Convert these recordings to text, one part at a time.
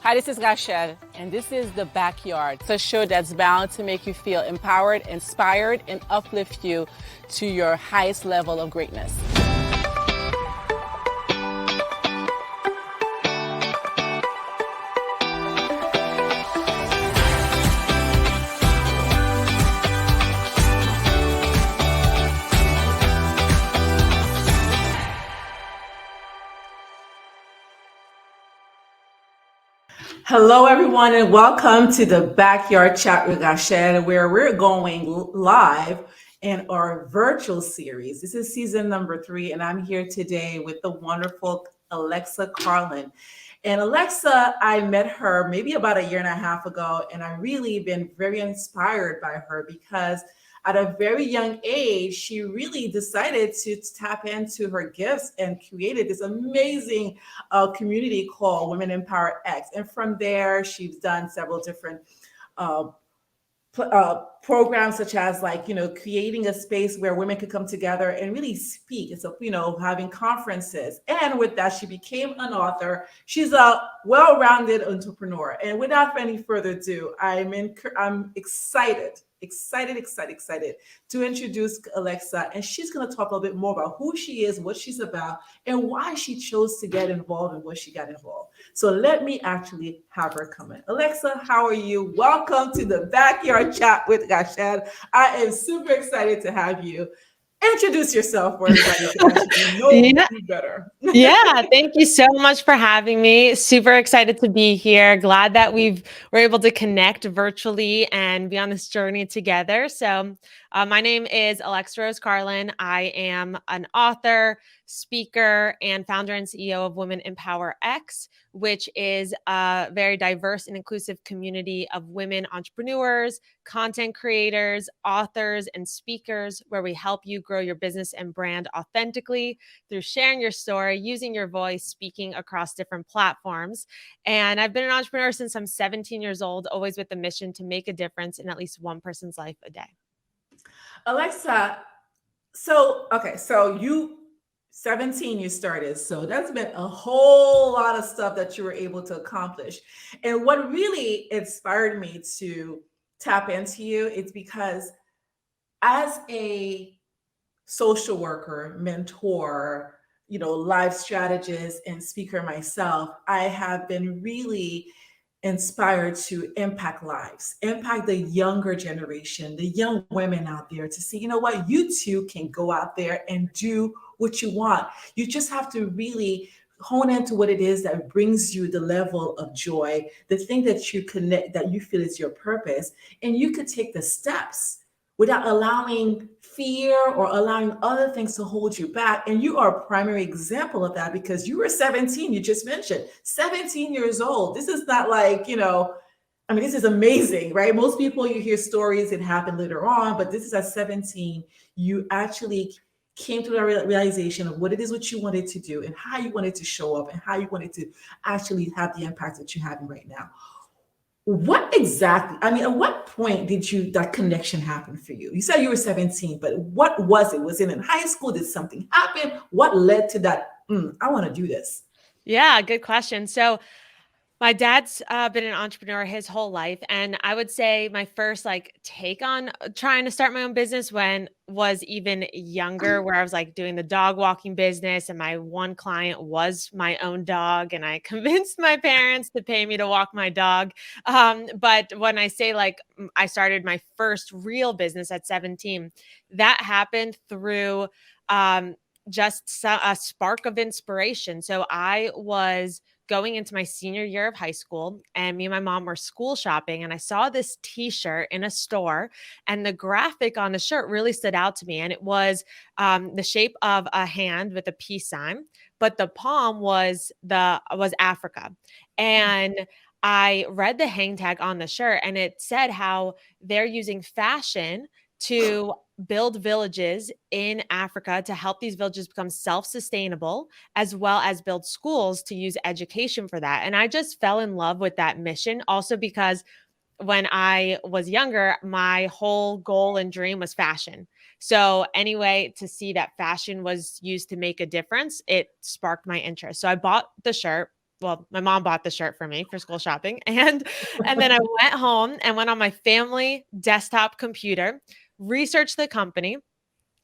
Hi, this is Rachelle, and this is The Backyard. It's a show that's bound to make you feel empowered, inspired, and uplift you to your highest level of greatness. Hello, everyone, and welcome to the Backyard Chat with Rachelle, where we're going live in our virtual series. This is season number 3, and I'm here today with the wonderful Alexa Carlin. And Alexa, I met her maybe about a year and a half ago, and I've really been very inspired by her because at a very young age, she really decided to tap into her gifts and created this amazing community called Women Empower X. And from there, she's done several different uh, programs, such as creating a space where women could come together and really speak. And so, having conferences. And with that, she became an author. She's a well-rounded entrepreneur. And without any further ado, I'm excited to introduce Alexa, and she's going to talk a little bit more about who she is, what she's about, and why she chose to get involved and what she got involved. So let me actually have her come in. Alexa, how are you? Welcome to the Backyard Chat with Rachelle. I am super excited to have you. Introduce yourself for everybody to actually know you better. Yeah, thank you so much for having me. Super excited to be here. Glad that we're able to connect virtually and be on this journey together. So my name is Alexa Rose Carlin. I am an author, speaker, and founder and CEO of Women Empower X, which is a very diverse and inclusive community of women entrepreneurs, content creators, authors, and speakers, where we help you grow your business and brand authentically through sharing your story, using your voice, speaking across different platforms. And I've been an entrepreneur since I'm 17 years old, always with the mission to make a difference in at least one person's life a day. Alexa, so you 17 you started, so that's been a whole lot of stuff that you were able to accomplish. And what really inspired me to tap into you is because as a social worker, mentor, life strategist and speaker myself, I have been really inspired to impact lives, impact the younger generation, the young women out there to see, what, you too can go out there and do what you want. You just have to really hone into what it is that brings you the level of joy, the thing that you connect, that you feel is your purpose, and you could take the steps without allowing fear or allowing other things to hold you back. And you are a primary example of that because you were 17, you just mentioned 17 years old. This is not like, this is amazing, right? Most people, you hear stories that happen later on, but this is at 17, you actually came to the realization of what it is what you wanted to do and how you wanted to show up and how you wanted to actually have the impact that you're having right now. What exactly, at what point did that connection happen for you? You said you were 17, but what was it? Was it in high school? Did something happen? What led to that? I want to do this. Yeah, good question. So my dad's been an entrepreneur his whole life. And I would say my first take on trying to start my own business was even younger, where I was doing the dog walking business. And my one client was my own dog. And I convinced my parents to pay me to walk my dog. But when I say I started my first real business at 17, that happened through just a spark of inspiration. So I was going into my senior year of high school, and me and my mom were school shopping, and I saw this t-shirt in a store, and the graphic on the shirt really stood out to me. And it was the shape of a hand with a peace sign, but the palm was Africa. And I read the hang tag on the shirt, and it said how they're using fashion to build villages in Africa to help these villages become self-sustainable, as well as build schools to use education for that. And I just fell in love with that mission, also because when I was younger, my whole goal and dream was fashion. So anyway, to see that fashion was used to make a difference, it sparked my interest. So I bought the shirt, well, my mom bought the shirt for me for school shopping. And then I went home and went on my family desktop computer, researched the company,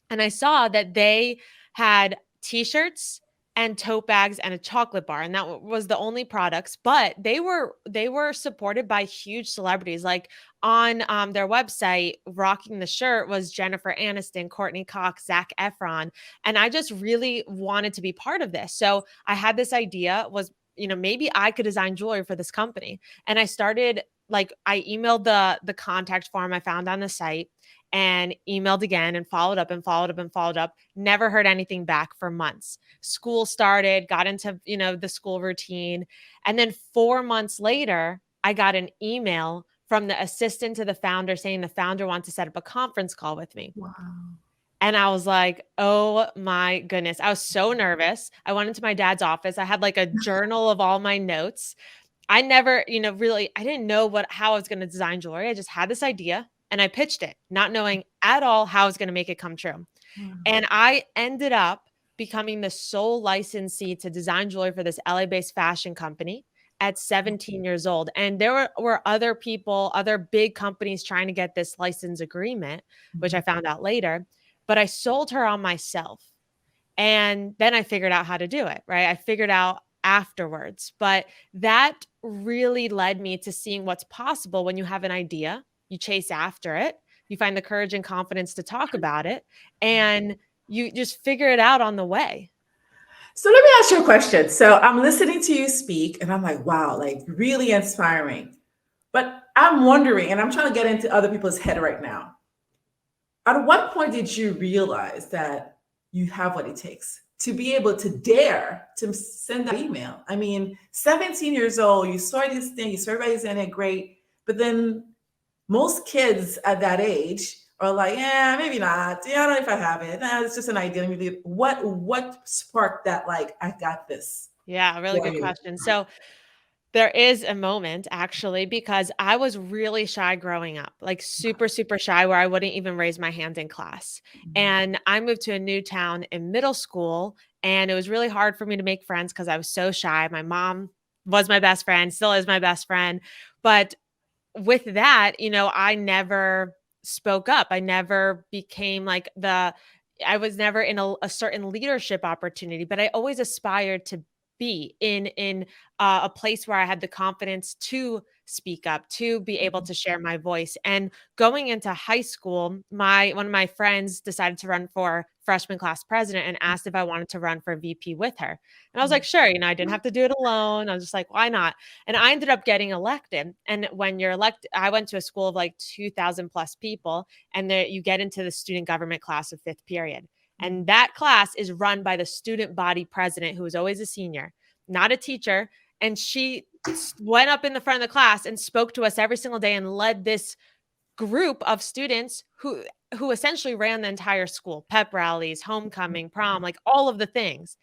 and I saw that they had t-shirts and tote bags and a chocolate bar, and that was the only products, but they were supported by huge celebrities. Like on their website, rocking the shirt was Jennifer Aniston, Courtney Cox, Zac Efron, and I just really wanted to be part of this. So I had this idea was, maybe I could design jewelry for this company. And I started, like, I emailed the contact form I found on the site, and emailed again and followed up and followed up and followed up. Never heard anything back for months. School started, got into, the school routine. And then 4 months later, I got an email from the assistant to the founder saying the founder wants to set up a conference call with me. Wow. And I was like, oh my goodness. I was so nervous. I went into my dad's office. I had like a journal of all my notes. I never, really, I didn't know how I was going to design jewelry. I just had this idea and I pitched it, not knowing at all how I was going to make it come true. Wow. And I ended up becoming the sole licensee to design jewelry for this LA-based fashion company at 17 years old. And there were other people, other big companies trying to get this license agreement, which I found out later, but I sold her on myself. And then I figured out how to do it, right? I figured out afterwards, but that really led me to seeing what's possible when you have an idea, you chase after it, you find the courage and confidence to talk about it, and you just figure it out on the way. So let me ask you a question. So I'm listening to you speak and I'm like, wow, like really inspiring. But I'm wondering, and I'm trying to get into other people's head right now. At what point did you realize that you have what it takes to be able to dare to send that email? I mean, 17 years old, you saw this thing, you saw everybody's in it, great. But then most kids at that age are like, yeah, maybe not. Yeah, I don't know if I have it. Nah, it's just an idea. What sparked that? Like, I got this. Yeah, really For good you? question. So there is a moment actually, because I was really shy growing up, like super, super shy, where I wouldn't even raise my hand in class. And I moved to a new town in middle school, and it was really hard for me to make friends because I was so shy. My mom was my best friend, still is my best friend. But with that, I never spoke up. I never became like I was never in a certain leadership opportunity, but I always aspired to be in a place where I had the confidence to speak up, to be able to share my voice. And going into high school, one of my friends decided to run for freshman class president and asked if I wanted to run for VP with her. And I was like, sure, I didn't have to do it alone. I was just like, why not? And I ended up getting elected. And when you're elected, I went to a school of like 2,000 plus people, and there you get into the student government class of fifth period. And that class is run by the student body president, who was always a senior, not a teacher. And she went up in the front of the class and spoke to us every single day and led this group of students who essentially ran the entire school, pep rallies, homecoming, prom, like all of the things.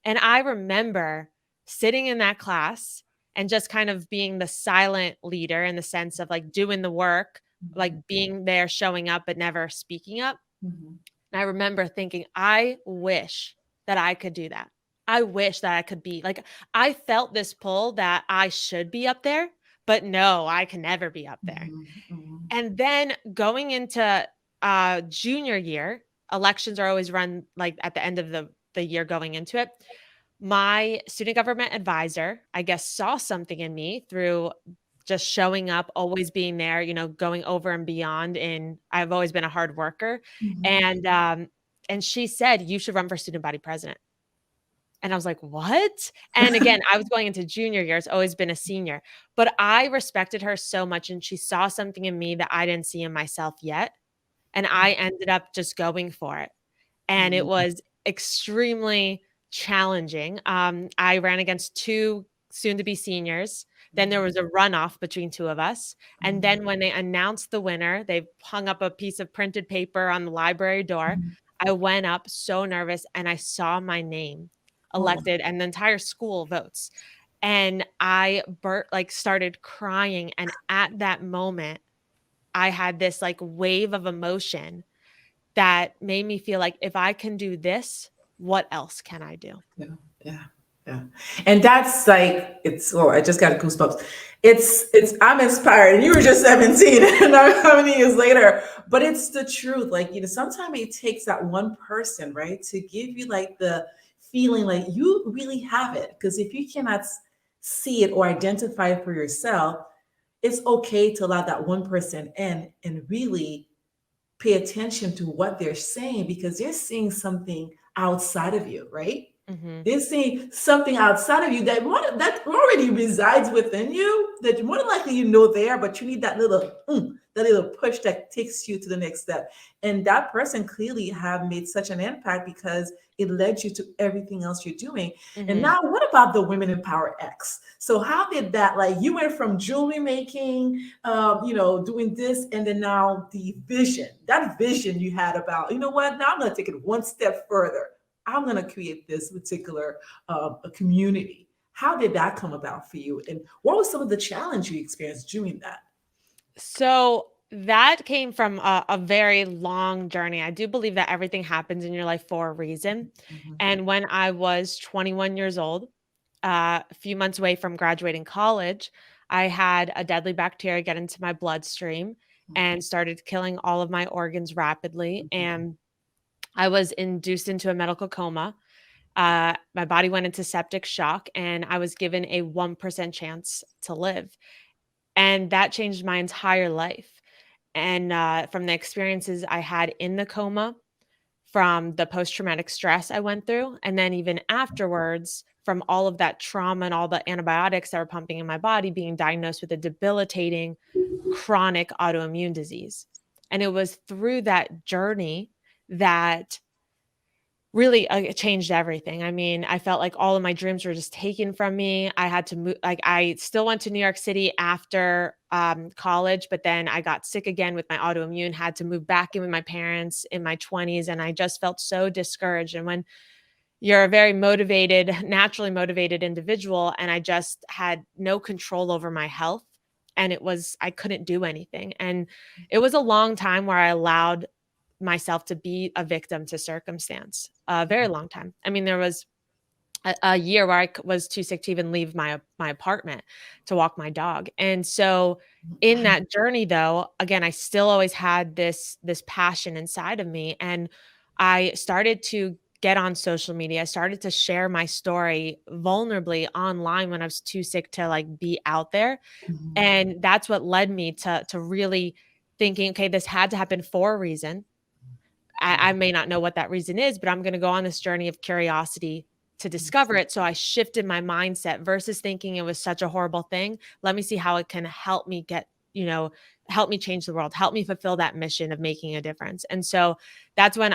And I remember sitting in that class and just kind of being the silent leader, in the sense of like doing the work, like being there, showing up, but never speaking up. And I remember thinking, I wish that I could do that. I wish that I could be like, I felt this pull that I should be up there, but no, I can never be up there. And then going into junior year, elections are always run like at the end of the year going into it. My student government advisor, I guess, saw something in me through just showing up, always being there, going over and beyond. I've always been a hard worker. And she said, you should run for student body president. And I was like, what? And again, I was going into junior year. It's always been a senior, but I respected her so much. And she saw something in me that I didn't see in myself yet. And I ended up just going for it. And it was extremely challenging. I ran against two soon to be seniors. Then there was a runoff between two of us. And then when they announced the winner, they hung up a piece of printed paper on the library door. I went up so nervous and I saw my name elected and the entire school votes. And I started crying. And at that moment, I had this like wave of emotion that made me feel like, if I can do this, what else can I do? Yeah. Yeah. And that's like, it's, oh, I just got goosebumps. I'm inspired. And you were just 17 and I'm how many years later, but it's the truth. Like, sometimes it takes that one person, right, to give you like the feeling like you really have it. Because if you cannot see it or identify it for yourself, it's okay to allow that one person in and really pay attention to what they're saying because they're seeing something outside of you, right? Hmm. They're seeing something outside of you that already resides within you that more than likely there, but you need that little push that takes you to the next step. And that person clearly have made such an impact because it led you to everything else you're doing. And Hmm. now, what about the Women in Power X? So, how did that, like, you went from jewelry making, doing this, and then now that vision you had about, you know what, now I'm going to take it one step further. I'm going to create this particular a community. How did that come about for you? And what was some of the challenge you experienced doing that? So that came from a very long journey. I do believe that everything happens in your life for a reason. Mhm, And when I was 21 years old, a few months away from graduating college, I had a deadly bacteria get into my bloodstream and started killing all of my organs rapidly. mhm, And I was induced into a medical coma. My body went into septic shock, and I was given a 1% chance to live. And that changed my entire life. And from the experiences I had in the coma, from the post traumatic stress I went through, and then even afterwards, from all of that trauma and all the antibiotics that were pumping in my body, being diagnosed with a debilitating chronic autoimmune disease. And it was through that journey that really, it changed everything. I mean, I felt like all of my dreams were just taken from me. I had to move, like, I still went to New York City after college, but then I got sick again with my autoimmune, had to move back in with my parents in my 20s, and I just felt so discouraged. And when you're a very motivated, naturally motivated individual, and I just had no control over my health, and I couldn't do anything. And it was a long time where I allowed myself to be a victim to circumstance, a very long time. I mean, there was a year where was too sick to even leave my apartment to walk my dog. And so in that journey though, again, I still always had this passion inside of me, and I started to get on social media. I started to share my story vulnerably online when I was too sick to like be out there. mhm, And that's what led me to really thinking, okay, this had to happen for a reason. I may not know what that reason is, but I'm going to go on this journey of curiosity to discover it. So I shifted my mindset versus thinking it was such a horrible thing. Let me see how it can help me help me change the world, help me fulfill that mission of making a difference. And so that's when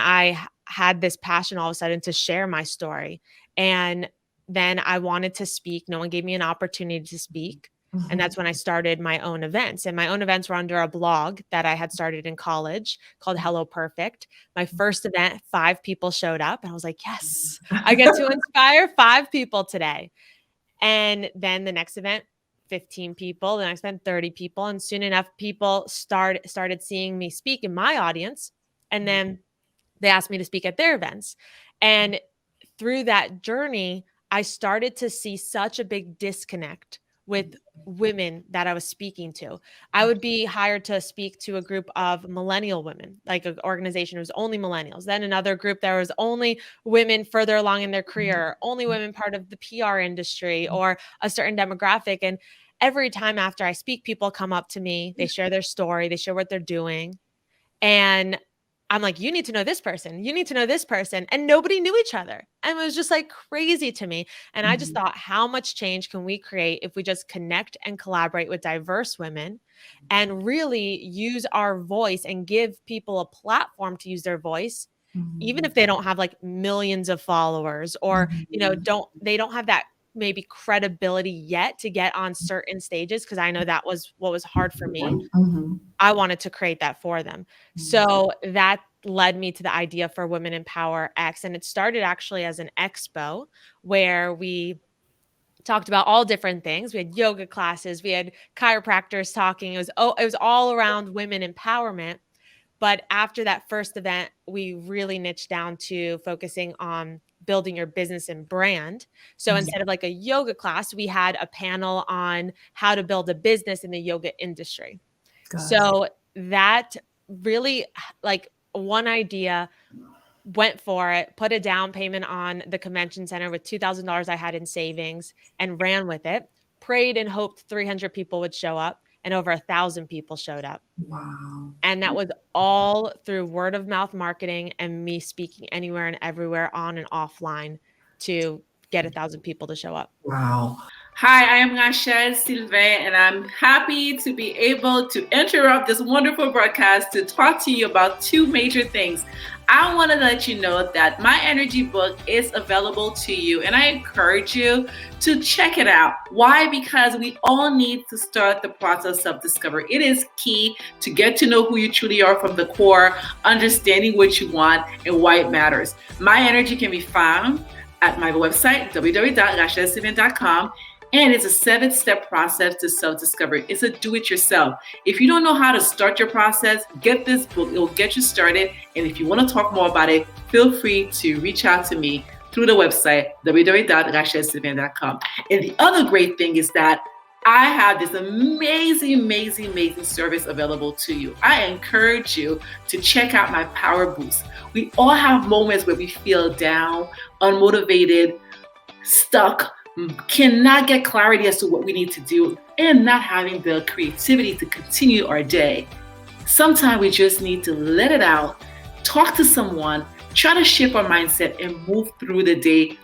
had this passion all of a sudden to share my story. And then I wanted to speak. No one gave me an opportunity to speak. And mhm, that's when I started my own events. And my own events were under a blog that I had started in college called Hello Perfect. My first event, 5 people showed up, and I was like, "Yes, I get to inspire 5 people today." And then the next event, 15 people, the next event, 30 people, and soon enough, people started seeing me speak in my audience, and then they asked me to speak at their events. And through that journey, I started to see such a big disconnect with women that I was speaking to. I would be hired to speak to a group of millennial women, like an organization was only millennials. Then another group there was only women further along in their career, only women part of the PR industry or a certain demographic. And every time after I speak, people come up to me, they share their story, they share what they're doing. And I'm like, "You need to know this person. You need to know this person." And nobody knew each other. And it was just like crazy to me. And I just mhm, thought, how much change can we create if we just connect and collaborate with diverse women and really use our voice and give people a platform to use their voice, even if mhm, they don't have like millions of followers or, mhm, don't have that maybe credibility yet to get on certain stages. Cause I know that was what was hard for me. mhm, I wanted to create that for them. So that led me to the idea for Women in Power X. And it started actually as an expo where we talked about all different things. We had yoga classes, we had chiropractors talking. It was all around women empowerment. But after that first event, we really niched down to focusing on building your business and brand. So instead of like a yoga class, we had a panel on how to build a business in the yoga industry. So that really, like, one idea, went for it, put a down payment on the convention center with $2,000 I had in savings and ran with it, prayed and hoped 300 people would show up, and over 1,000 people showed up. Wow. And that was all through word of mouth marketing and me speaking anywhere and everywhere on and offline to get 1,000 people to show up. Wow. Hi, I am Rachelle Sylva, and I'm happy to be able to interrupt this wonderful broadcast to talk to you about two major things. I want to let you know that my energy book is available to you, and I encourage you to check it out. Why? Because we all need to start the process of discovery. It is key to get to know who you truly are from the core, understanding what you want and why it matters. My energy can be found at my website, www.rachellesylvain.com. And it's a 7-step process to self-discovery. It's a do-it-yourself. If you don't know how to start your process, get this book. It will get you started. And if you want to talk more about it, feel free to reach out to me through the website, www.rachellesylvain.com. And the other great thing is that I have this amazing service available to you. I encourage you to check out my Power Boost. We all have moments where we feel down, unmotivated, stuck, cannot get clarity as to what we need to do, and not having the creativity to continue our day. Sometimes we just need to let it out, talk to someone, try to shift our mindset and move through the day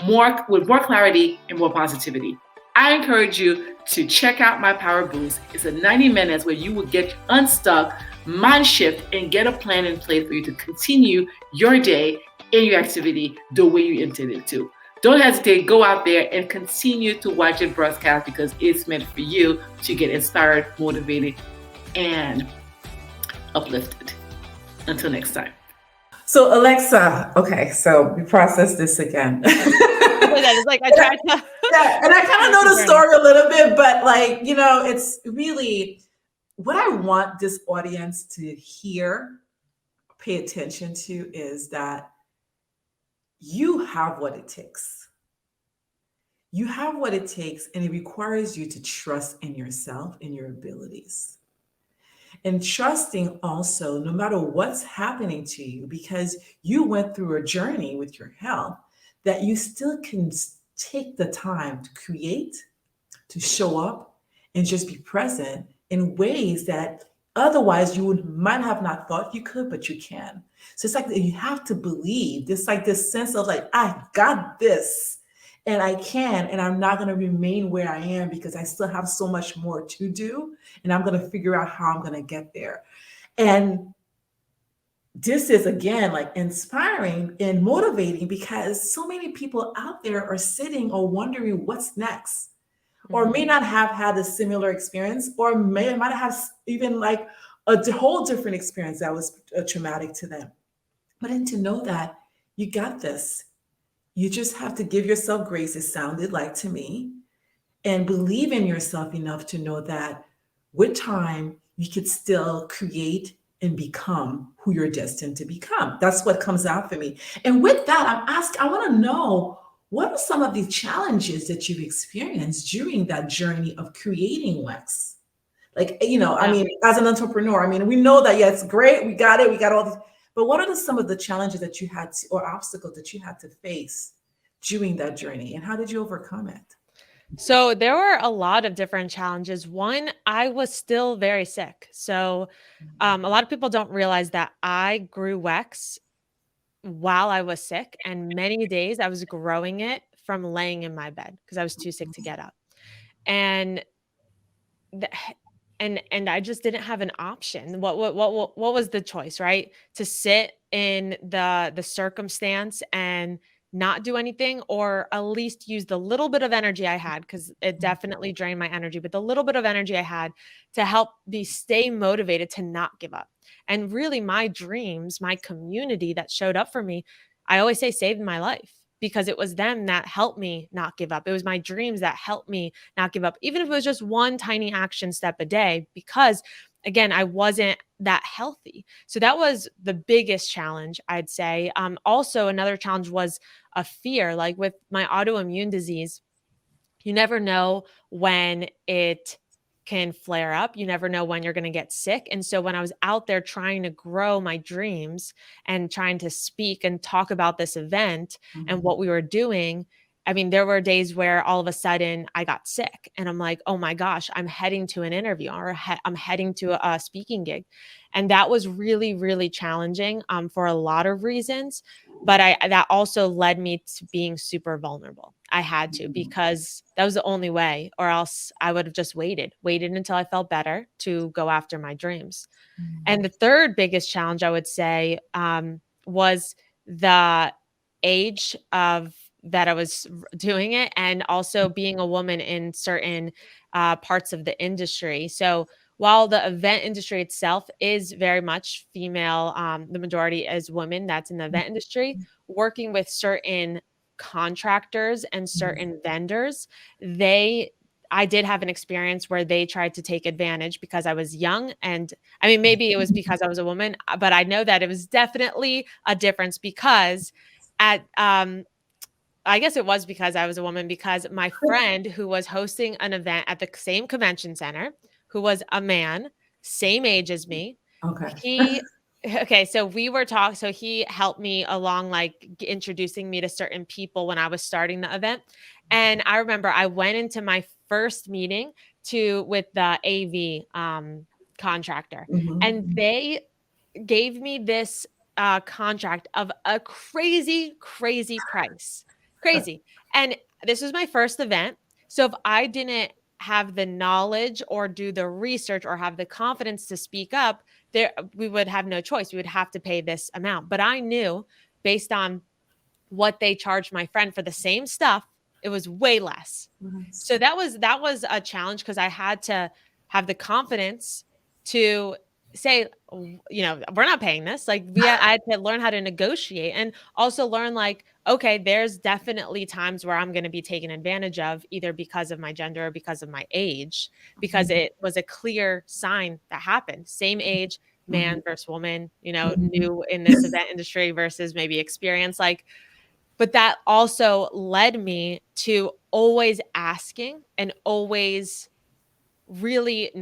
with more clarity and more positivity. I encourage you to check out my Power Boost. It's a 90 minutes where you will get unstuck, mind shift, and get a plan in place for you to continue your day and your activity the way you intended to. Don't hesitate, go out there and continue to watch it broadcast because it's meant for you to get inspired, motivated, and uplifted. Until next time. So Alexa, okay, so we process this again. It's like I tried to. Yeah, and I kind of know the story a little bit, but like, it's really what I want this audience to hear, pay attention to is that you have what it takes. You have what it takes, and it requires you to trust in yourself and your abilities. And trusting also, no matter what's happening to you, because you went through a journey with your health, that you still can take the time to create, to show up, and just be present in ways that otherwise you might have not thought you could, but you can. So it's like you have to believe. It's like this sense of like, I got this and I can, and I'm not going to remain where I am because I still have so much more to do. And I'm going to figure out how I'm going to get there. And this is, again, like inspiring and motivating because so many people out there are sitting or wondering what's next, or may not have had a similar experience, or might have even like a whole different experience that was traumatic to them. But then to know that you got this, you just have to give yourself grace, it sounded like to me, and believe in yourself enough to know that with time, you could still create and become who you're destined to become. That's what comes out for me. And with that, I want to know, what are some of the challenges that you've experienced during that journey of creating WEX? Like, I mean, as an entrepreneur, I mean, we know that, yeah, it's great. We got it. We got all these. But what are some of the challenges that you had or obstacles that you had to face during that journey? And how did you overcome it? So there were a lot of different challenges. One, I was still very sick. So a lot of people don't realize that I grew WEX while I was sick, and many days I was growing it from laying in my bed because I was too sick to get up. And and I just didn't have an option. What was the choice, right? To sit in the circumstance and not do anything, or at least use the little bit of energy I had, because it definitely drained my energy, but the little bit of energy I had to help me stay motivated to not give up. And really, my dreams, my community that showed up for me, I always say saved my life, because it was them that helped me not give up. It was my dreams that helped me not give up, even if it was just one tiny action step a day, because again, I wasn't that healthy. So that was the biggest challenge, I'd say. Also, another challenge was a fear, like with my autoimmune disease. You never know when it can flare up. You never know when you're going to get sick. And so when I was out there trying to grow my dreams and trying to speak and talk about this event and what we were doing, I mean, there were days where all of a sudden I got sick and I'm like, oh my gosh, I'm heading to an interview or I'm heading to a speaking gig. And that was really, really challenging for a lot of reasons. But that also led me to being super vulnerable. I had to, because that was the only way, or else I would have just waited until I felt better to go after my dreams. And the third biggest challenge, I would say, was the age of that I was doing it, and also being a woman in certain parts of the industry. So while the event industry itself is very much female, the majority is women that's in the event industry, working with certain contractors and certain vendors, I did have an experience where they tried to take advantage because I was young. And I mean, maybe it was because I was a woman, but I know that it was definitely a difference because I guess it was because I was a woman, because my friend who was hosting an event at the same convention center, who was a man, same age as me, so we were talking, so he helped me along, like introducing me to certain people when I was starting the event. And I remember I went into my first meeting with the AV contractor, and they gave me this contract of a crazy, crazy price. Crazy. And this was my first event. So if I didn't have the knowledge or do the research or have the confidence to speak up, we would have no choice. We would have to pay this amount. But I knew, based on what they charged my friend for the same stuff, it was way less. So that was a challenge, because I had to have the confidence to say, we're not paying this. Like I had to learn how to negotiate, and also learn, like, okay, there's definitely times where I'm going to be taken advantage of, either because of my gender or because of my age, because it was a clear sign that happened. Same age, man versus woman, new in this event industry versus maybe experience, but that also led me to always asking and always really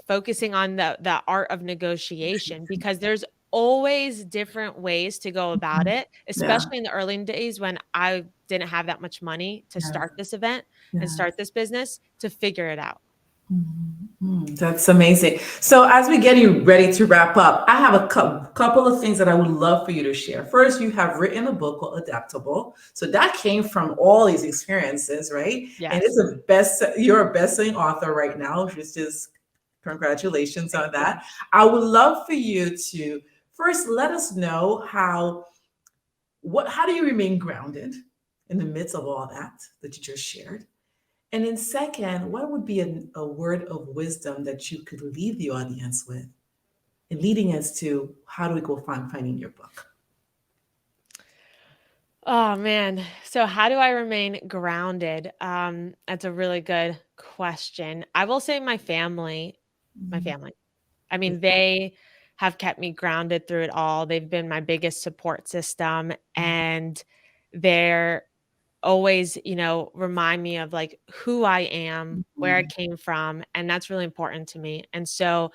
focusing on the art of negotiation, because there's always different ways to go about it, especially in the early days when I didn't have that much money to start this event and start this business, to figure it out. That's amazing. So as we're getting ready to wrap up, I have a couple of things that I would love for you to share. First, you have written a book called Adaptable. So that came from all these experiences, right? Yes. And you're a best-selling author right now, which is just congratulations on that. I would love for you to first let us know how do you remain grounded in the midst of all that you just shared? And then second, what would be a word of wisdom that you could leave the audience with, and leading us to how do we go finding your book? Oh man. So how do I remain grounded? That's a really good question. I will say my family. I mean, they have kept me grounded through it all. They've been my biggest support system, and they're always, remind me of like who I am, where I came from. And that's really important to me. And so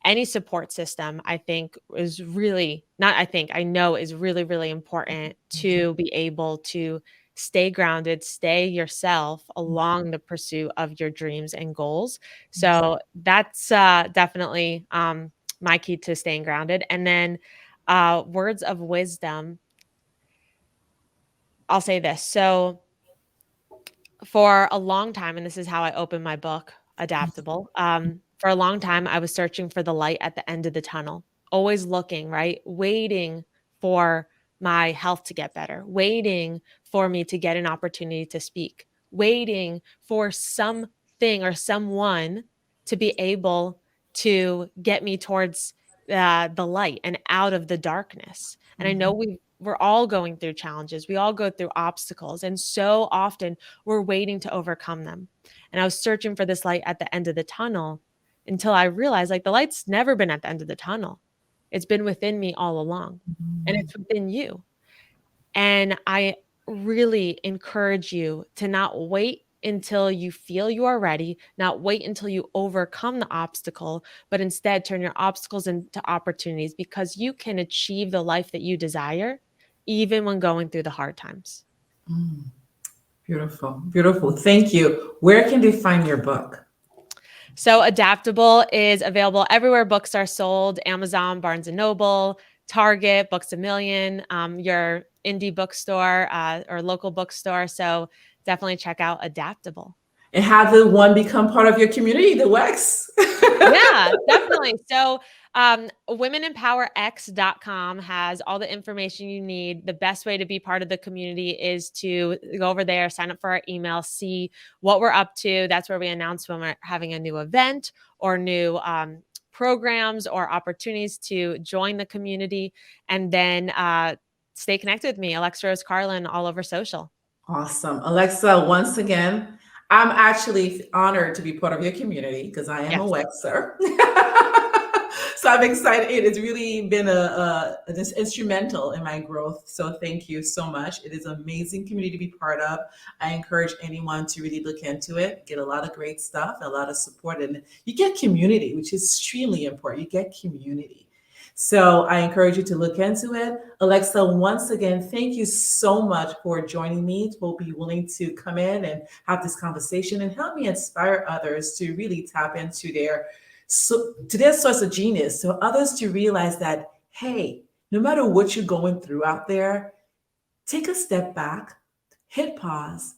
any support system, I think, is really I know is really, really important to be able to stay grounded, stay yourself along the pursuit of your dreams and goals. So that's definitely my key to staying grounded. And then words of wisdom, I'll say this. So for a long time, and this is how I opened my book, Adaptable. For a long time, I was searching for the light at the end of the tunnel, always looking, right? Waiting for my health to get better, waiting for me to get an opportunity to speak, waiting for something or someone to be able to get me towards the light and out of the darkness. And I know we're all going through challenges. We all go through obstacles. And so often we're waiting to overcome them. And I was searching for this light at the end of the tunnel, until I realized like the light's never been at the end of the tunnel. It's been within me all along, and it's within you. And I really encourage you to not wait until you feel you are ready, not wait until you overcome the obstacle, but instead turn your obstacles into opportunities, because you can achieve the life that you desire even when going through the hard times. Beautiful. Beautiful. Thank you. Where can they find your book? So Adaptable is available everywhere books are sold: Amazon, Barnes & Noble, Target, Books A Million, your indie bookstore or local bookstore. So definitely check out Adaptable. And have the one become part of your community, the WEX. Yeah, definitely. So womenempowerx.com has all the information you need. The best way to be part of the community is to go over there, sign up for our email, see what we're up to. That's where we announce when we're having a new event or new programs or opportunities to join the community. And then stay connected with me, Alexa Rose Carlin, all over social. Awesome. Alexa, once again, I'm actually honored to be part of your community because I am a WEXer. So I'm excited. It has really been just instrumental in my growth. So thank you so much. It is an amazing community to be part of. I encourage anyone to really look into it, get a lot of great stuff, a lot of support, and you get community, which is extremely important. You get community. So I encourage you to look into it. Alexa, once again, thank you so much for joining me, to be willing to come in and have this conversation and help me inspire others to really tap into their source of genius, so others to realize that, hey, no matter what you're going through out there, take a step back, hit pause,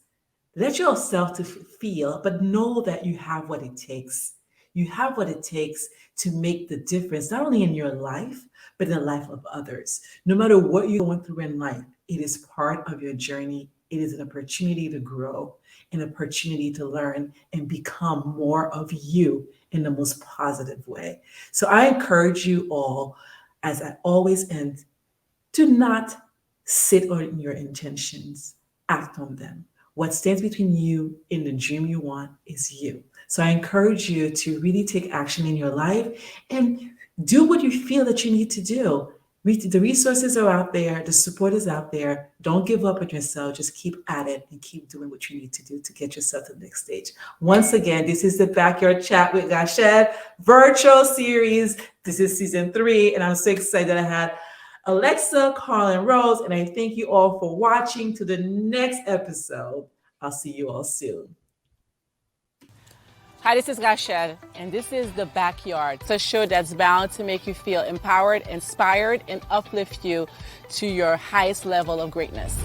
let yourself to feel, but know that you have what it takes. You have what it takes to make the difference, not only in your life, but in the life of others. No matter what you're going through in life, it is part of your journey. It is an opportunity to grow, an opportunity to learn and become more of you in the most positive way. So I encourage you all, as I always end, do not sit on your intentions, act on them. What stands between you and the dream you want is you. So I encourage you to really take action in your life and do what you feel that you need to do. The resources are out there. The support is out there. Don't give up on yourself. Just keep at it and keep doing what you need to do to get yourself to the next stage. Once again, this is the Backyard Chat with Rachelle Virtual Series. This is season 3, and I'm so excited that I had Alexa, Carlin, Rose, and I thank you all for watching. To the next episode. I'll see you all soon. Hi, this is Rachelle, and this is The Backyard. It's a show that's bound to make you feel empowered, inspired, and uplift you to your highest level of greatness.